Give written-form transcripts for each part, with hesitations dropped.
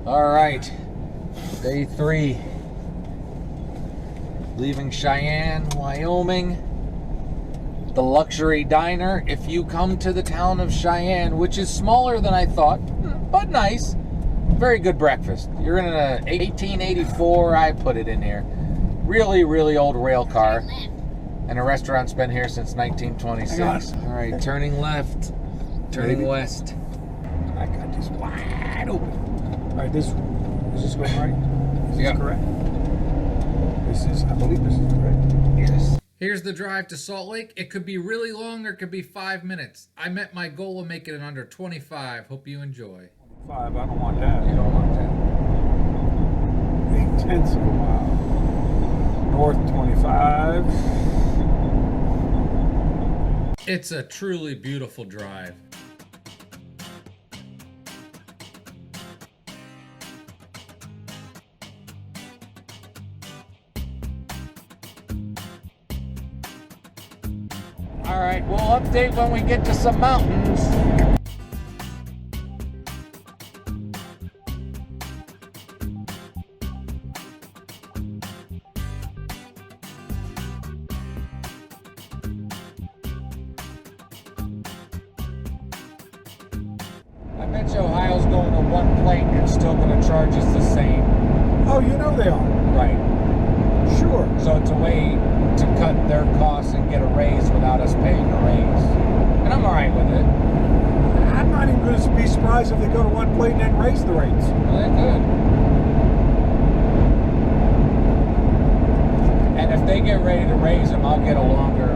All right, day 3. Leaving Cheyenne, Wyoming. The luxury diner. If you come to the town of Cheyenne, which is smaller than I thought, but nice, very good breakfast. You're in a 1884, I put it in here. Really, really old rail car. And a restaurant's been here since 1926. All right, turning left, turning west. I got this wide open. All right, is this going right? Is this correct? I believe this is correct. Yes. Here's the drive to Salt Lake. It could be really long or it could be 5 minutes. I met my goal of making it in under 25. Hope you enjoy. 5, I don't want that. You don't want that. 8/10 of a mile. North 25. It's a truly beautiful drive. All right, we'll update when we get to some mountains. I bet you Ohio's going to one plate and still going to charge us the same. Oh, you know they are. Right. Sure. So it's a way to cut their costs and get a raise without us paying a raise. And I'm all right with it. I'm not even going to be surprised if they go to one plate and then raise the rates. Well, they could. And if they get ready to raise them, I'll get a longer.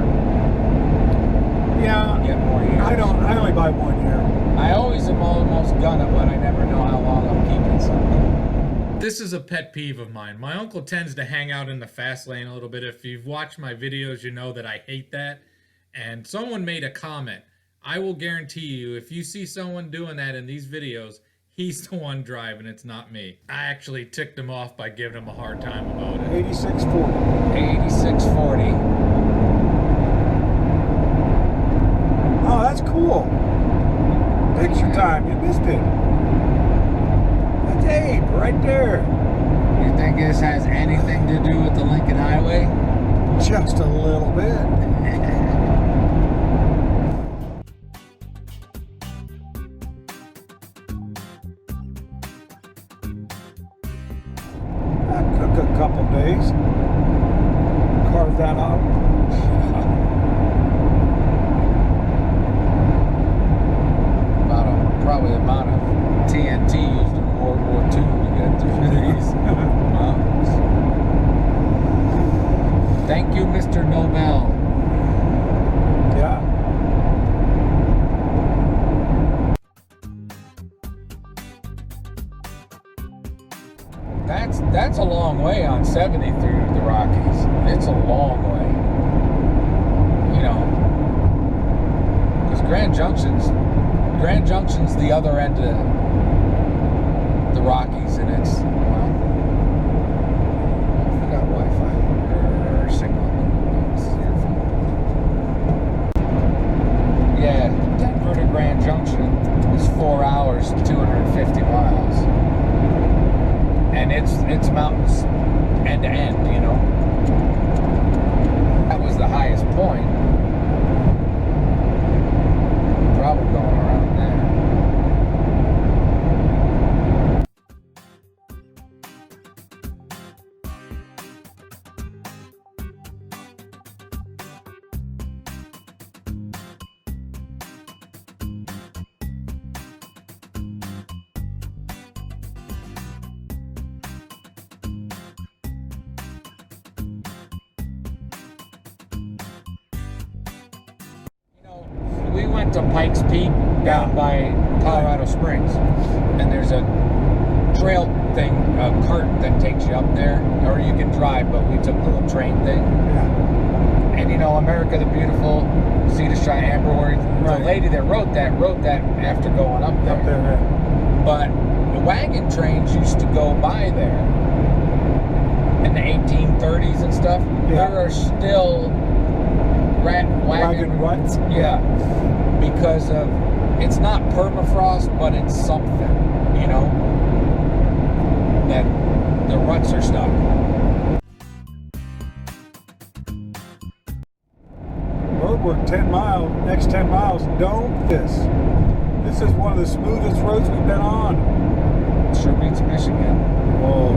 Yeah. Get more years. I only buy 1 year. I always am almost gonna, but I never know how long I'm keeping something. This is a pet peeve of mine. My uncle tends to hang out in the fast lane a little bit. If you've watched my videos, you know that I hate that. And someone made a comment. I will guarantee you, if you see someone doing that in these videos, he's the one driving, it's not me. I actually ticked him off by giving him a hard time about it. 8640. 8640. Oh, that's cool. Picture time. You missed it. That's Abe right there. You think this has anything to do with the Lincoln Highway? Just a little bit. That took a couple days. Carve that out. Probably the amount of TNT used in World War II to get through these mountains. Thank you, Mr. Nobel. Yeah. That's a long way on 70 through the Rockies. It's a long way. You know, because Grand Junction's the other end of the Rockies, and it's, well, I got Wi-Fi or signal. Yeah, Denver to Grand Junction is 4 hours, 250 miles, and it's mountains end to end. You know, that was the highest point. Probably going around there. We went to Pikes Peak down by Colorado Springs, and there's a trail thing, a cart that takes you up there, or you can drive, but we took the little train thing. Yeah. And you know, America the Beautiful, see the Cheyenne, the lady that wrote that after going up there. Up there, yeah. But the wagon trains used to go by there in the 1830s and stuff. Yeah. There are still wagon ruts. Yeah, because of, it's not permafrost, but it's something, you know. 10 miles. Don't this. This is one of the smoothest roads we've been on. Sure beats Michigan. Oh.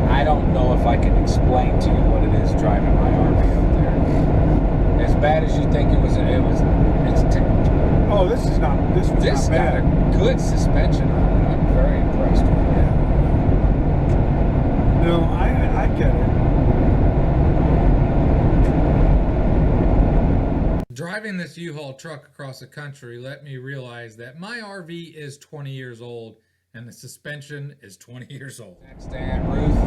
I don't know if I can explain to you what it is driving my RV up there. As bad as you think it's Oh, this was not got bad. a good suspension on it. I'm very impressed with it. No, I get it. Driving this U-Haul truck across the country let me realize that my RV is 20 years old and the suspension is 20 years old. Text Aunt Ruth,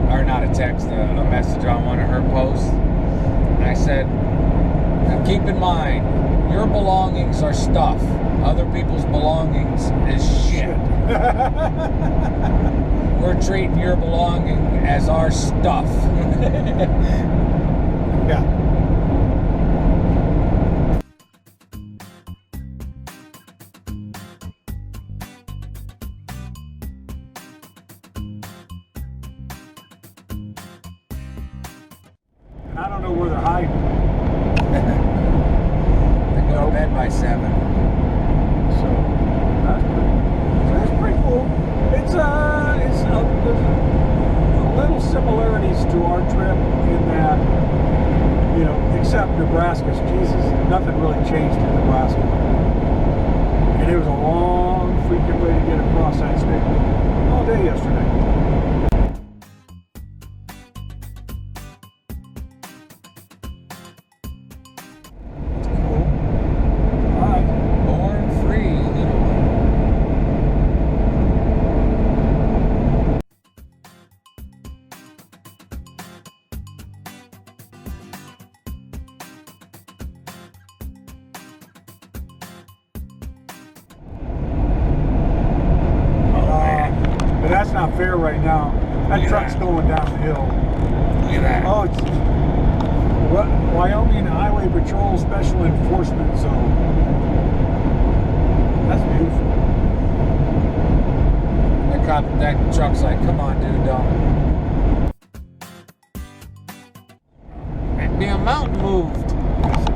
or not a text, a message on one of her posts. And I said, now keep in mind, your belongings are stuff. Other people's belongings is shit. We're treating your belonging as our stuff. Yeah. I don't know where they're hiding. They go to bed by 7. So that's pretty cool. It's there's a little similarities to our trip in that, you know, except Nebraska's Jesus, nothing really changed in Nebraska. And it was a long freaking way to get across that state. All day yesterday. Born free, little one. But that's not fair right now. That truck's going down the hill. Look at that. Oh, it's Wyoming Highway Patrol Special Enforcement Zone. That's beautiful. That truck's like, come on, dude, don't. The mountain moved. Yes, it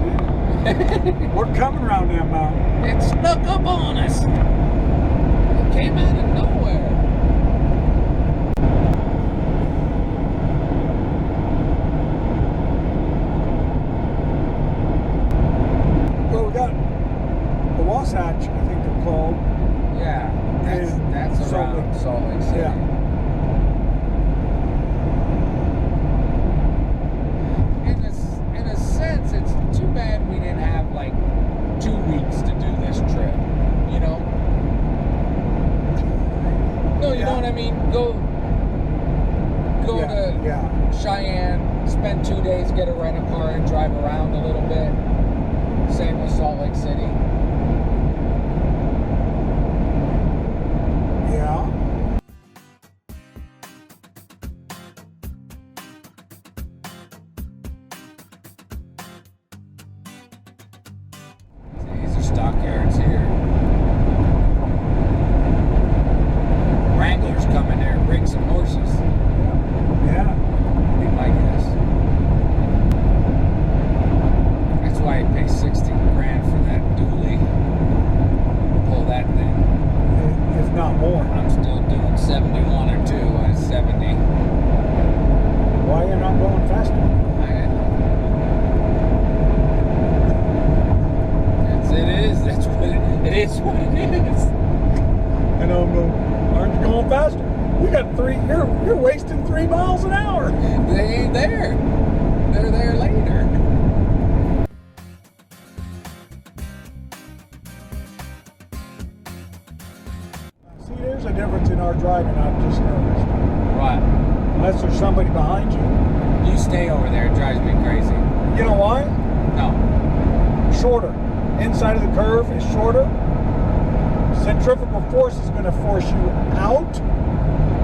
is. We're coming around that mountain. It snuck up on us. It came out of nowhere. Well, we got the Wasatch, I think they're called. Yeah, that's around Salt Lake City. Yeah. In a sense, it's too bad we didn't have like 2 weeks to do this trip. You know? No, you know what I mean? Go to Cheyenne, spend 2 days, get a rent-a-car and drive around a little bit. Same with Salt Lake City. Yeah. These are stockyards here. Wranglers come in there and bring some horses. Yeah. Be my guess. That's why you pay 60 grand for that dually. Pull that thing. If not more. I'm still doing 71 or 2 at 70. Why you're not going faster? That's what it is what it is. And I'm going, aren't you going faster? We got you're wasting 3 miles an hour. They ain't there. They're there later. See, there's a difference in our driving, I've just noticed. What? Unless there's somebody behind you. You stay over there. It drives me crazy. You know why? No. Shorter. Inside of the curve is shorter. Centrifugal force is going to force you out.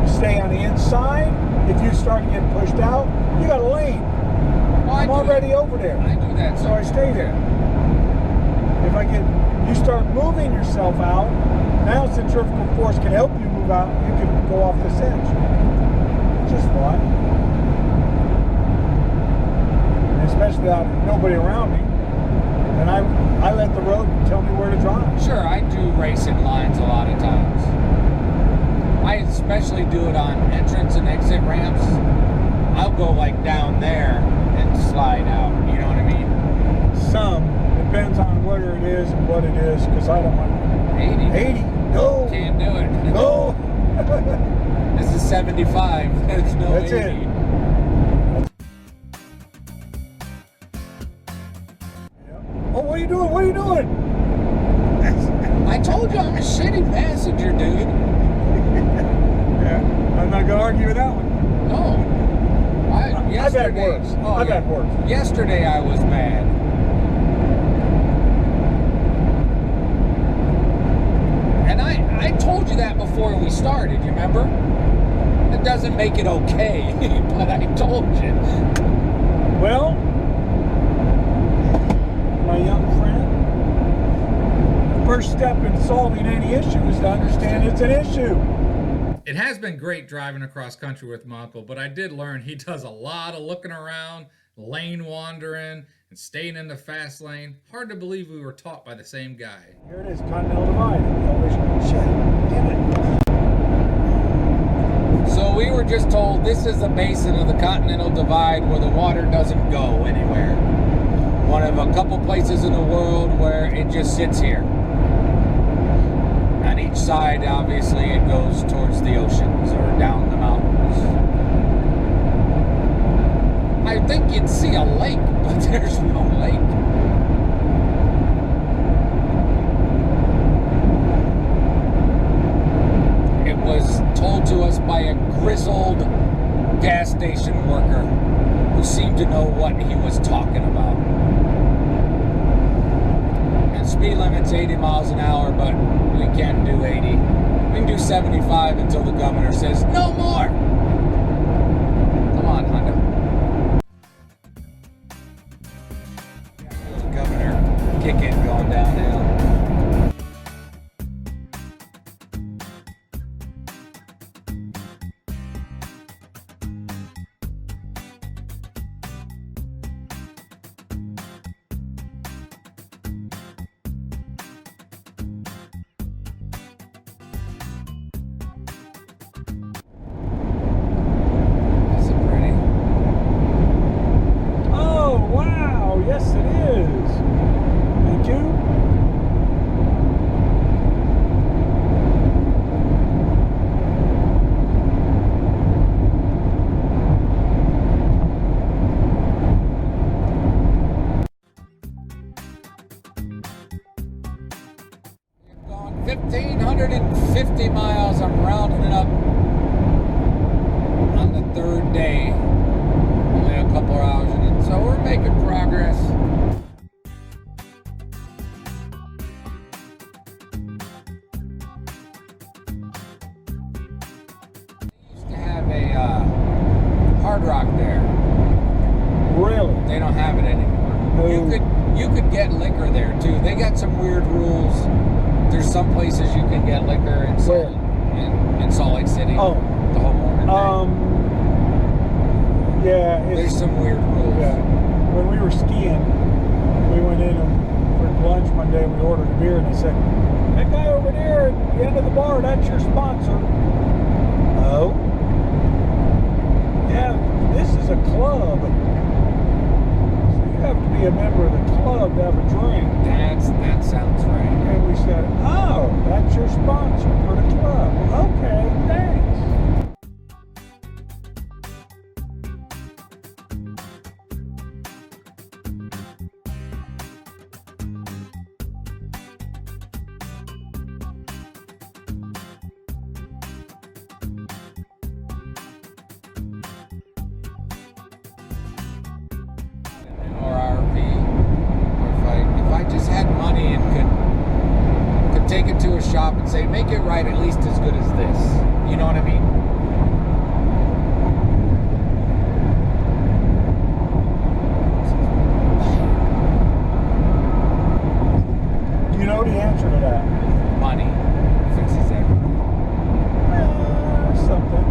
You stay on the inside. If you start to get pushed out, you got a lane. Well, I'm already over there. I do that. So I stay there. If you start moving yourself out, now centrifugal force can help you move out. You can go off this edge. Just why? And especially without nobody around me. And I let the road tell me where to drive. Sure, I do racing lines a lot of times. I especially do it on entrance and exit ramps. I'll go like down there and slide out, you know what I mean? Some, depends on where it is and what it is, because I don't want 80. 80. No. Can't do it. No. This is 75. There's no That's 80. it. Oh, what are you doing? What are you doing? I told you I'm a shitty passenger, dude. Yeah, I'm not gonna argue with that one. No. I've had worse. Oh, I've yeah. had worse. Yesterday I was bad. And I told you that before we started, you remember? That doesn't make it okay, but I told you. Well, my young friend, the first step in solving any issue is to understand it's an issue. It has been great driving across country with my uncle, but I did learn he does a lot of looking around, lane wandering, and staying in the fast lane. Hard to believe we were taught by the same guy. Here it is, Continental Divide. Shit, damn it. So we were just told this is the basin of the Continental Divide where the water doesn't go anywhere. One of a couple places in the world where it just sits here. On each side, obviously, it goes towards the oceans or down the mountains. I think you'd see a lake, but there's no lake. It was told to us by a grizzled gas station worker who seemed to know what he was talking about. And speed limit's 80 miles an hour, but we can't do 80. We can do 75 until the governor says, no more! Come on, Honda. The governor kick it going downhill. Yes, it is. Thank you. We've gone 1,550 miles. I'm rounding it up on the third day. Only a couple of hours in it, so we're making progress. They used to have a Hard Rock there. Really? They don't have it anymore. No. You could get liquor there too. They got some weird rules. There's some places you can get liquor in Salt Lake City. Oh. The whole morning thing. Yeah. There's some weird rules. Yeah. When we were skiing, we went in for lunch one day. We ordered a beer, and they said, "That guy over there at the end of the bar, that's your sponsor." Oh. Yeah. This is a club. So you have to be a member of the club to have a drink. That sounds right. And we said, "Oh, that's your sponsor for the club." Okay, thanks. Or RV. Or if I just had money and could take it to a shop and say, make it right at least as good as this. You know what I mean? You know the answer to that. Money fixes everything. Something.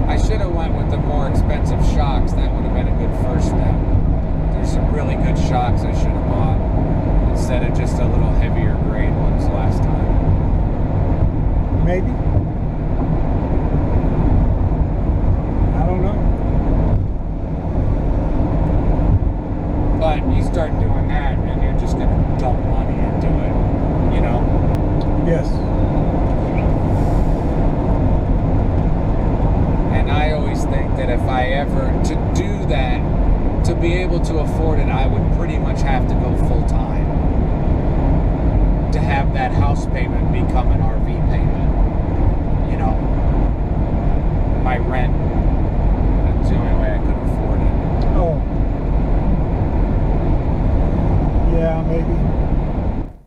I should have went with the more expensive shocks. That would have been a good first step. There's some really good shocks I should have bought. start doing that, and you're just going to dump money into it, you know? Yes. And I always think that if I ever, to do that, to be able to afford it, I would pretty much have to go full time to have that house payment become an RV payment. You know, my rent. That's the only way I could afford it. Oh. Yeah, maybe.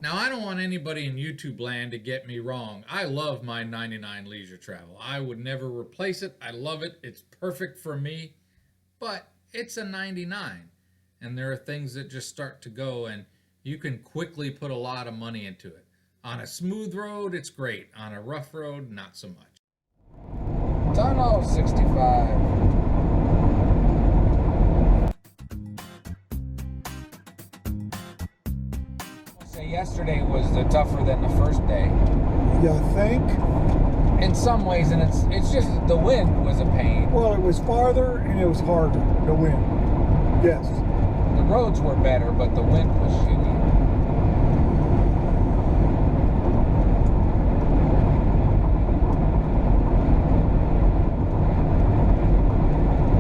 Now, I don't want anybody in YouTube land to get me wrong. I love my 99 Leisure Travel. I would never replace it. I love it. It's perfect for me. But it's a 99. And there are things that just start to go, and you can quickly put a lot of money into it. On a smooth road, it's great. On a rough road, not so much. Tunnel 65. Yesterday was tougher than the first day. You think? In some ways, and it's just the wind was a pain. Well, it was farther and it was harder to win. Yes. The roads were better, but the wind was shitty.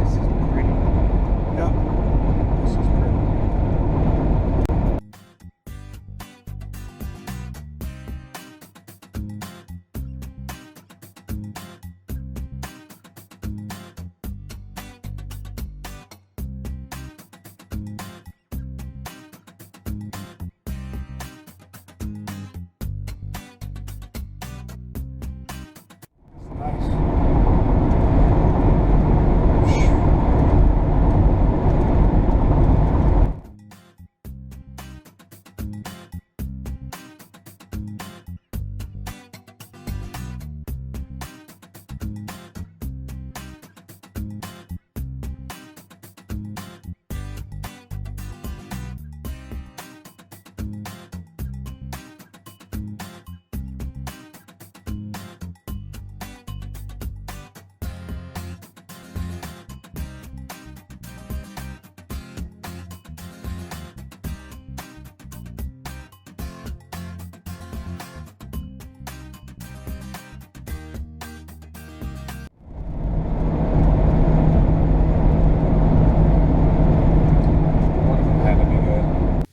This is pretty. Yeah. This is pretty.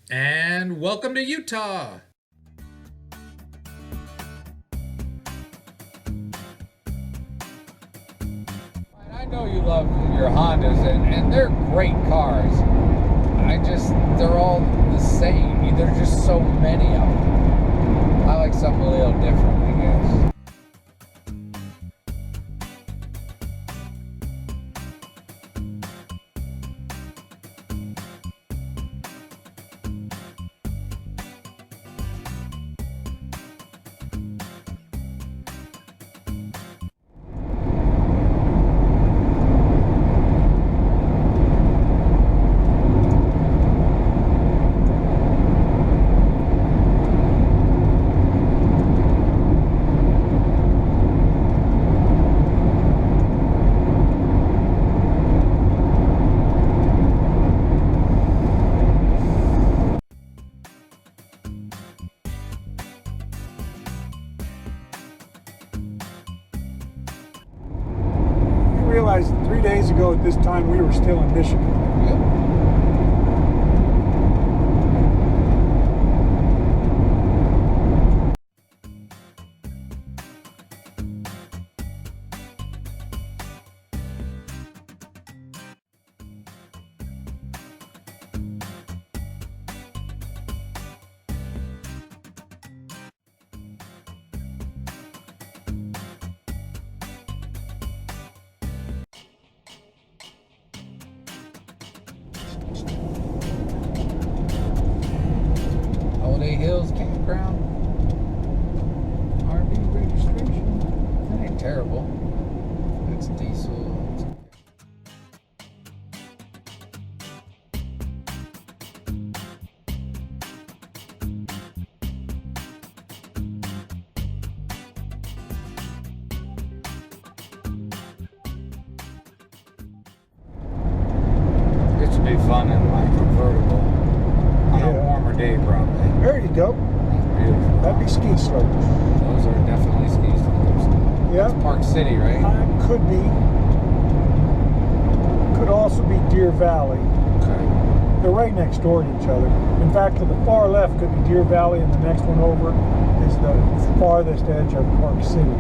And welcome to Utah. I know you love your Hondas, and they're great cars. They're all the same. There's just so many of them. I like something a little different, I guess. Realized 3 days ago at this time we were still in Michigan. Yep. Holiday Hills Campground. RV registration. That ain't terrible. That's diesel. It should be fun in my convertible. day, probably. There you go. Beautiful. That'd be ski slopes. Those are definitely ski slopes. Yeah. That's Park City, right? Could be. Could also be Deer Valley. Okay. They're right next door to each other. In fact, to the far left could be Deer Valley, and the next one over is the farthest edge of Park City.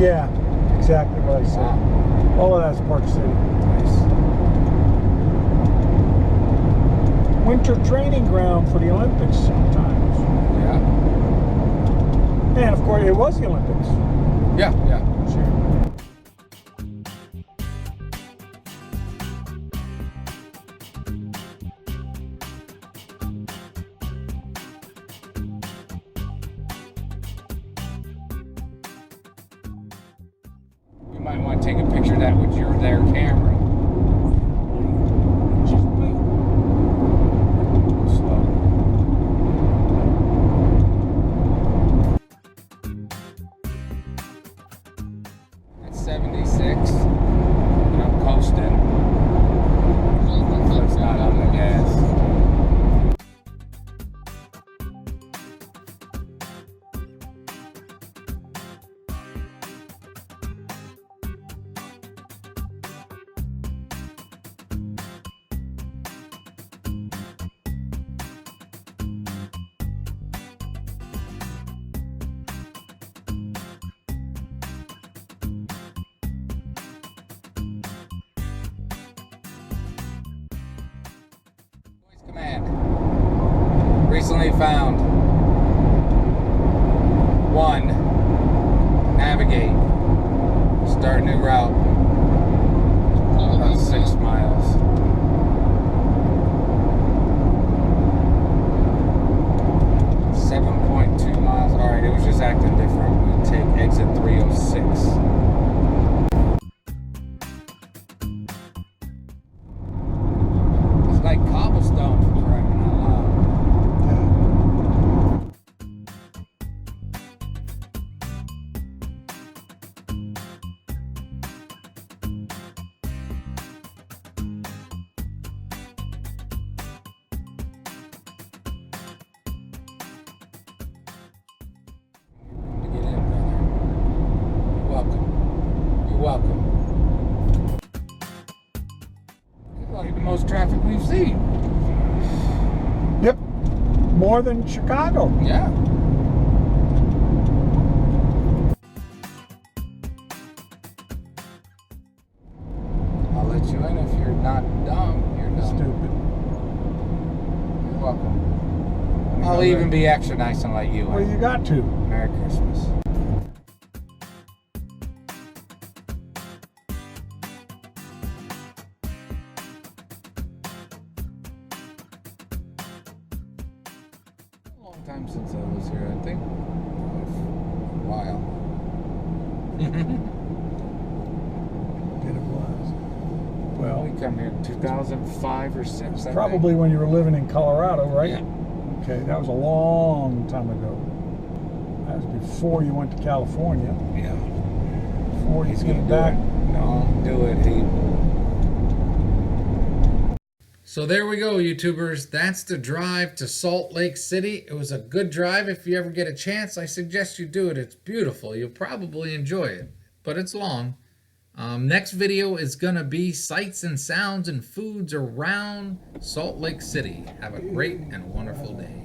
Yeah, exactly what I said. Wow. All of that's Park City. Nice. Winter training ground for the Olympics sometimes. Yeah. And of course, it was the Olympics. Yeah, yeah. Sure. You might want to take a picture of that with your camera. Just wait. Slow. That's 76. And I'm coasting. Foot's not on the gas. Command. Recently found. 1. Navigate. Start new route. About 6 miles. 7.2 miles. Alright, it was just acting different. We take exit 306. Like cobblestone for crying out loud. To get in, brother. You're welcome. You're welcome. It's like the most traffic we've seen. Yep. More than Chicago. Yeah. I'll let you in if you're not dumb. You're dumb. Stupid. You're welcome. I'll even be extra nice and let you Well, in. you got to. Merry Christmas. A long time since I was here, I think. A while. It was. Well, We come here in 2005 or 6. I probably think. when you were living in Colorado, right? Yeah. Okay, that was a long time ago. That was before you went to California. Yeah. Before you He's gonna came do back. it. No, do it. So there we go, YouTubers. That's the drive to Salt Lake City. It was a good drive. If you ever get a chance, I suggest you do it. It's beautiful. You'll probably enjoy it, but it's long. Next video is going to be sights and sounds and foods around Salt Lake City. Have a great and wonderful day.